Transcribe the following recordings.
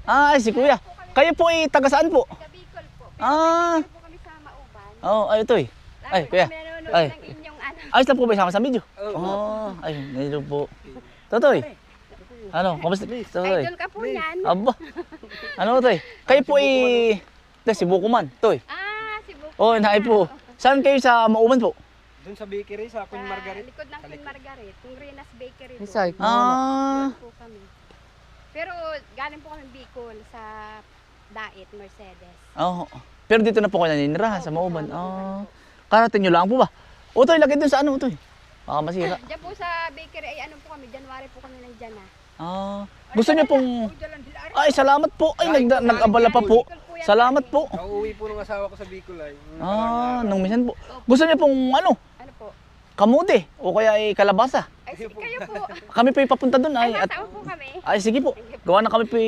Ay, si kuya. Kayo po ay taga saan po? Sa Bicol po. Ah. Po kami sa Mauban. Oh, ay, ito eh. Ay, kuya. Kami nanonood Ay. ng inyong ano. Ayos lang po ba isama sa video? Oo. Ay, nandito po. Totoy. Ano, kamusta? Totoy. Idol ka po yan. Aba. Ano, Toy? Kayo po ay... Si Bukuman, Toy. Ah, si Buko. Oh, naay po. Saan kayo sa Mauban po? Doon sa bakery, sa Queen Margaret. Likod ng Queen Margaret. Yung Rena's Bakery doon. Isay. Ah. Doon po kami. Pero galing po kami Bicol sa Dait, Mercedes. Oh. Pero dito na po kayo naninirahan sa Mauban. Oh. Karating nyo lang po ba? O, Toy, lagay dun sa ano, Toy. Baka masira. Diyan po sa bakery ay ano po kami, January po kami nandyan na. Ah. Gusto niyo pong... Ay, salamat po. Ay, nag-abala pa po. Salamat po. Kauwi po ng asawa ko sa Bicol ay. Ah, nung minsan po. Gusto niyo pong ano? Ano po? Kamuti o kaya ay kalabasa. Ay, sige kayo po. Kami po papunta doon ay Ay, at masama po kami. ay sige po. Gawa na kami po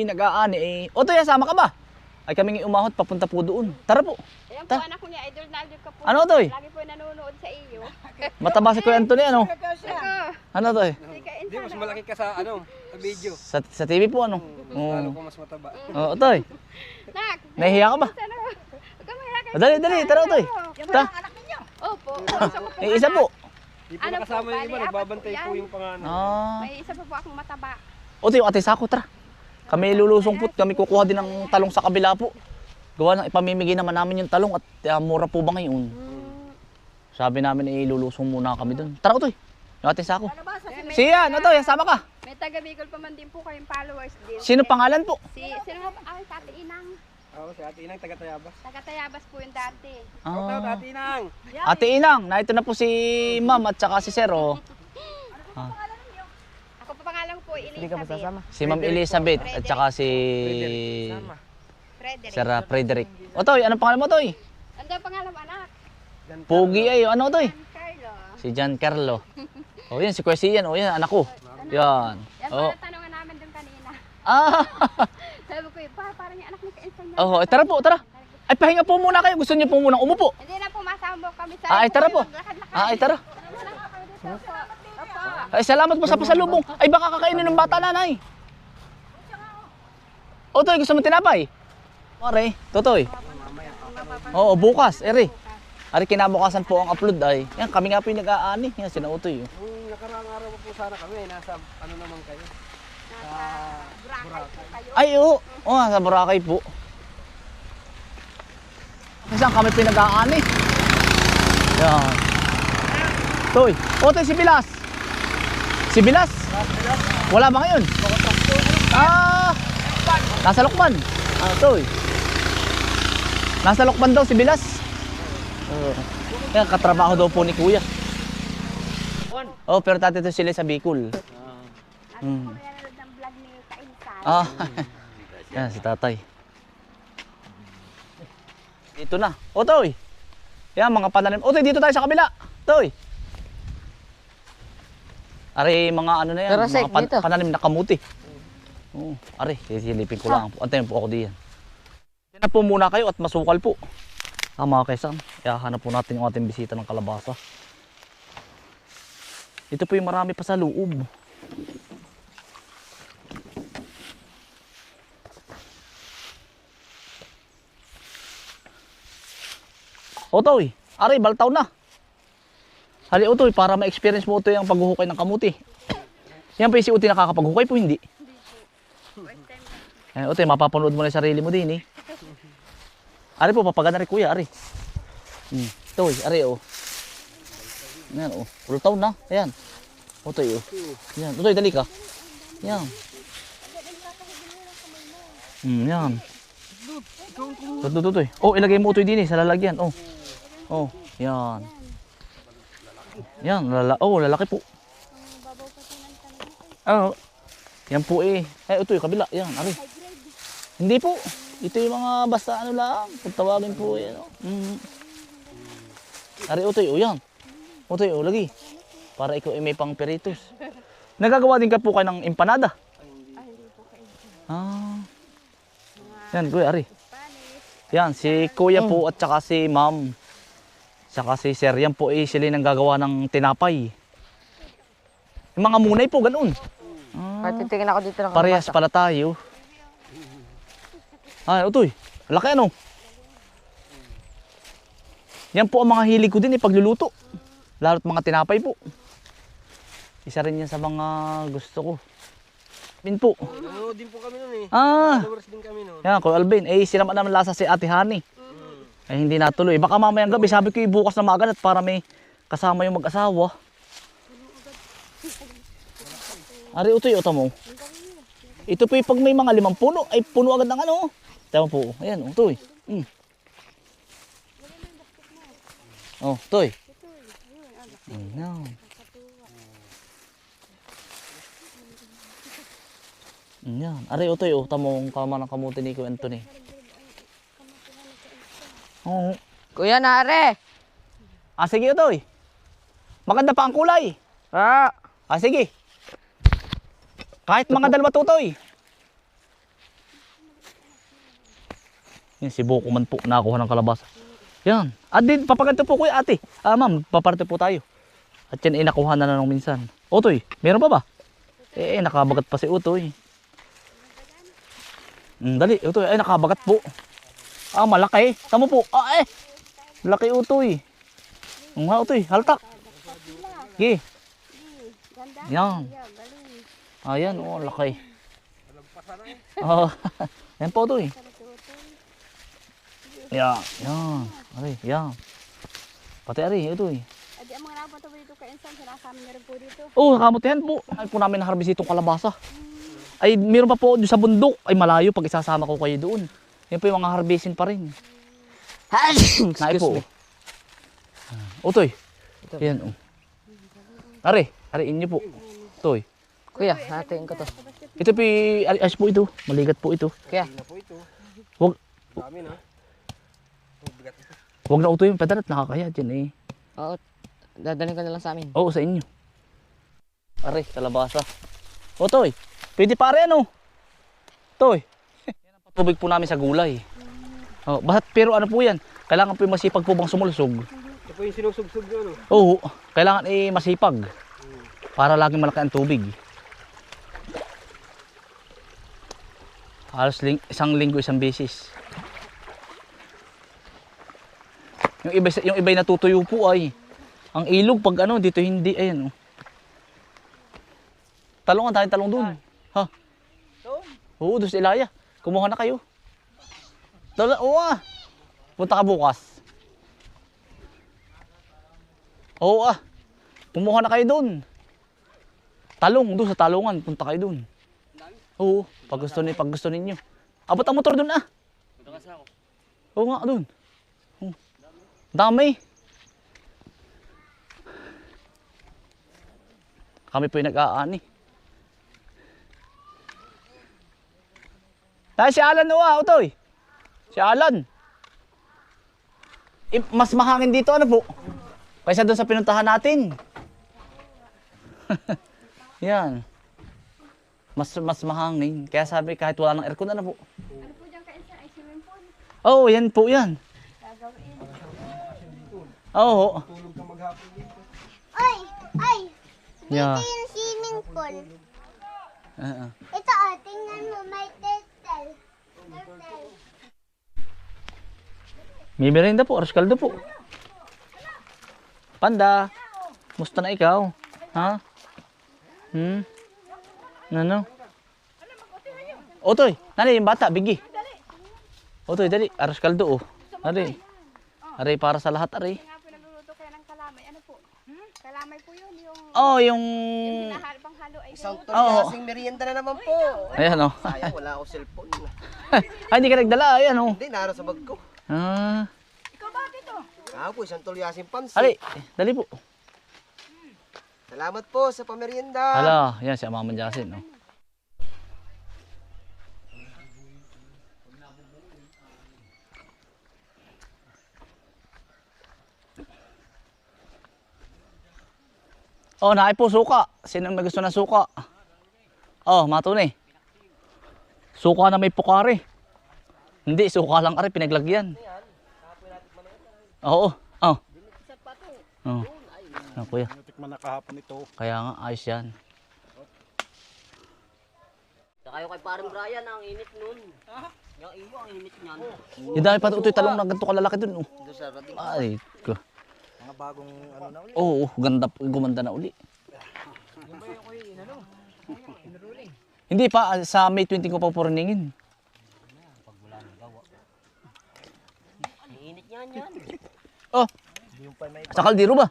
nag-aani eh. O Toy, sama ka ba? Ay kaming umahot papunta po doon. Tara po. Ayan po, Ta- anak ko niya, idol na idol ka po. Ano, Toy? Lagi po nanonood sa iyo. Mataba si Kuya Anthony ano? Ako, Ano Toy? hindi ka Hindi, mas insana. malaki ka sa ano, sa video. Sa TV po ano? Lalo Oo. ko mas mataba. Oo, Toy. Nak, Nahihiya ka ba? sana. Huwag ka mahiya kayo. Dali, dali, tara Toy. Ta. Opo. Gusto ko po Eh, isa po. Di po Ano po, nakasama yung iba, bali, nagbabantay apat po po yung pangalan. Ah. May isa pa po akong mataba. O Toy, ate sako tara. Kami lulusong po, kami kukuha din ng talong sa kabila po. Gawa ng ipamimigay naman namin yung talong at mura po ba ngayon? Sabi namin eh, lulusong muna kami doon. Tara Toy. Yung ate sako. Siya, ano Toy, sama ka. May taga Bicol pa man din po kayong followers din. Sino pangalan po? Sino nga ba? Ay, Tati Inang. Ako si Ate Inang, taga Tayabas. Taga Tayabas po yung dati. Shout out Ah. Ate Inang! Ate Inang, na ito na po si Ma'am at saka si Sir. Oh. Ako pa pangalan ko po, Hindi ka Elizabeth. masasama. Si Ma'am Elizabeth at saka si Sama. Frederick. Sir Frederick. O Toy, anong pangalan mo Toy? Ano ang pangalan mo, anak? Pogi ay, ano Toy? Carlo. Si Giancarlo. O yan, si Kuya Sian. O yan, anak ko. Yan. Yan O. pala tanongan namin doon kanina. Ah. Sabi ko, parang yung anak ni Kainsan na. Oh, tara po, tara. Ay, pahinga po muna kayo. Gusto niyo po munang umupo. Hindi na po masama kami sa... Ay, tara po. Maglakad-lakad. Ay, tara. Opo. Ay, salamat po sa pasalubong. Ay, baka kakainin ng bata, nanay. O, Toy, gusto mo tinapay? Pare, Totoy. Oo, bukas, eri. Ari, kinabukasan po ang upload ay. Yan, kami nga po yung nag-aani. Yan, sina Utoy. Nung nakaraang araw pa po sana kami, nasa ano naman kayo? Sa Boracay po kayo. Ay, oo. Oo, sa Boracay po. Minsan kami pinag-aani. Yan. Toy. Toy, si Bilas. Si Bilas? Wala ba ngayon? Ah! Nasa Lokban. Toy. Nasa Lokban daw si Bilas. Yan, katrabaho daw po ni Kuya. Oh, pero tati to sila sa Bicol. Ano po yan ng vlog ni Kainsan? Ah, yan si tatay. Dito na. O, Toy. Yan, mga pananim. O, Toy, dito tayo sa kabila. Toy. Ari, mga ano na yan. Pero, Sek, mga dito. pananim na kamuti. Oo, ari, sisilipin ko lang. Antayin po ako diyan. Yan na po muna kayo at masukal po. Mga kaisan, iahanap po natin yung ating bisita ng kalabasa. Ito po yung marami pa sa loob. Otoy, ari, baltaw na. Hali Otoy, para ma-experience mo Otoy ang paghuhukay ng kamuti. Yan po yung si Utoy nakakapaghuhukay po, hindi. Otoy, mapapanood mo na yung sarili mo din eh. Ari po, papagana rin kuya, ari. Toy, ari oh. Yan oh, ultaw na, ayan. Otoy oh. Yan, Otoy, dali ka. Yan. Yan. Tutoy. Oh, ilagay mo Otoy din eh, sa lalagyan. Oh. Oh, yan. Yan, lalaki po. Oh. Yan po eh. Eh, Otoy, kabila. Yan, ari. Hindi po. Ito yung mga basta ano lang. Pagtawagin po yan. Ari, Otoy, o yan. Otoy, o lagi. Para ikaw ay may pang peritos. Nagagawa din ka po kayo ng empanada? Ah. Yan, kuya, ari. Yan, si kuya po at saka si ma'am. Saka si sir, yan po eh, sila nang gagawa ng tinapay. Yung mga munay po, ganoon. Patitingin ako dito ng Parehas pala tayo. Ay, utoy. Laki ano. Yan po ang mga hilig ko din pagluluto. Lalo't mga tinapay po. Isa rin yan sa mga gusto ko. Min po. Nanonood din po kami nun eh. Followers din kami nun. Yan, Kuya Alvin. Sila naman lasa si Ate Hani. Ay, hindi natuloy. Baka mamayang gabi, sabi ko bukas na maaga at para may kasama yung mag-asawa. Ari, utoy, uto mo. Ito po yung pag may mga 5 puno, ay puno agad ng ano. Tama po. Ayan, utoy. Oh, toy. Ayan. Ayan. Ari, utoy, tamo ang kama ng kamuti ni Kuya Anthony. Oh. Kuya Nare! Sige, utoy. Maganda pa ang kulay. Sige. Kahit mga 2 tutoy. Yan, si Boko man po nakakuha ng kalabasa. Yan. At din, papaganto po kuya ate. Ma'am, paparte po tayo. At yan nakuha na nung minsan. Utoy, meron pa ba? Nakabagat pa si Utoy. Dali, Utoy. Nakabagat po. Malaki. Tamo po. Laki Utoy. Nga Utoy, haltak. Sige. Yan. Ayan, laki. Yan po Utoy. Yan. Ari, yan. Pati ari, Utoy. Adi ang mga nakapunta po dito kay Insan, sinasama niya rin po dito. Kamutihan po. Ay po namin naharbis itong kalabasa. Ay, meron pa po doon sa bundok. Ay, malayo pag isasama ko kayo doon. Yan po yung mga harbisin pa rin. Excuse me. Utoy. Yan. Ari inyo po. Utoy. Kuya, hatiin ko to. Ito po ayos po ito. Maligat po ito. Kuya. Hindi na po ito. Wag, Dami na. Bigat ito. wag na utoy yung padarat. Nakakaya dyan Oo, dadalhin ko na lang sa amin. Oo, sa inyo. Ari, kalabasa. Utoy. Pwede pare ano? Toy. Yan ang patubig po namin sa gulay. Pero ano po yan? Kailangan po yung masipag po bang sumulusog. Ito po yung sinusubsub nyo, ano? Oo, kailangan masipag. Para laging malaki ang tubig. Halos isang linggo, isang beses. Yung iba natutuyo po ay. Ang ilog pag dito hindi. Ayan. Talongan tayo talong dun. Ha? Oo, doon sa Ilaya. Kumuha na kayo. Punta ka bukas. Oo kumuha na kayo doon. Talong, doon sa talungan. Punta kayo doon. Oo, pag gusto ninyo. Abot ang motor doon Oo nga, doon. Dami. Kami po yung nag-aani. Si Alan Utoy. Si Alan. Mas mahangin dito po. Kaysa doon sa pinuntahan natin. Yan. Mas mahangin. Kaya sabi kahit wala ng aircon po. Ano po dyan kay Insan? Ay, swimming pool. Yan po yan. Gagawin. Tulog ka maghapon dito. Yeah. Ito yung swimming pool. Ito tingnan mo, may turtle. May merienda po, aros kaldo po. Panda, musta na ikaw? Ha? Ano? Otoy, nali yung bata, bigi. Otoy, dali, aros kaldo Nali. Aray para sa lahat, aray. Nga po nagluluto kayo ng kalamay. Ano po? Kalamay po yun. Yung Yung... panghalo ay Isang yun. tulyasing merienda na naman po. Ayan Sayang, wala ako cellphone. Ay, hindi ka nagdala, ayan Hindi, naroon sa bag ko. Ikaw ba dito? Po, isang tulyasing pansit. Ali, dali po. Salamat po sa pamerienda. Hala, yan si Mama Jasin. Naay po suka. Sino may gusto ng suka? Matuni. Suka na may pukari. Hindi, suka lang ari, pinaglagyan. Oo. Kuya. Natikman na kahapon ito. Kaya nga, ayos yan. Kayo kay Paring Brian, ang init nun. Yung dami pa ito talong na ganito kalalaki dun. Oh. Doon sa rating. Ay, ko. Mga bagong ano na ulit. Oo, gumanda na uli. Hindi pa, sa May 20 ko pa puriningin. Iinit yan yan. Oh, Hindi mo pa may sa kaldero ba?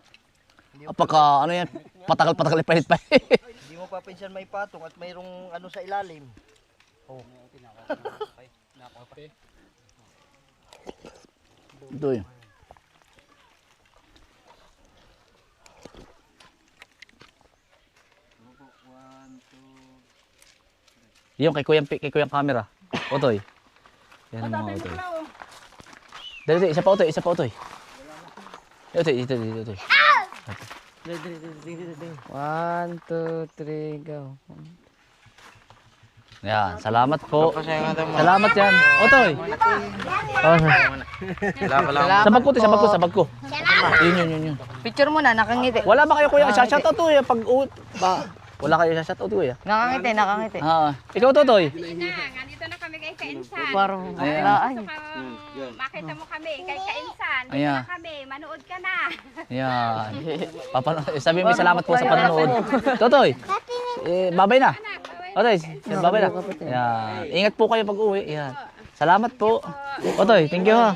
Apaka, ano yan, patagal-patagal ipalit pa. hindi mo pa pinsan may patong at mayroong ano sa ilalim. Oh. Ito yun. Yung kay kuyang camera. Otoy. Yan ang mga otoy. Dali, isa pa otoy, isa pa otoy. Otoy, dito. 1, 2, 3, go. Yan, salamat po. Salamat yan. Otoy. Oh, sa bag ko, sa bag ko. Yun. Picture mo na, nakangiti. Wala ba kayo kuya? Shoutout to pag wala kayo shoutout kuya. Nakangiti. Ikaw Totoy. Nandito na kami kay Kainsan. Parang Ayan. ay. Makita mo kami kay Kainsan. Dito Ayan. na kami, manood ka na. Yan. Sabi mo salamat po sa panonood. Totoy. Babay na. Otoy, babay na. Yan. Ingat po kayo pag uwi. Yan. Salamat po. Otoy, thank you ha.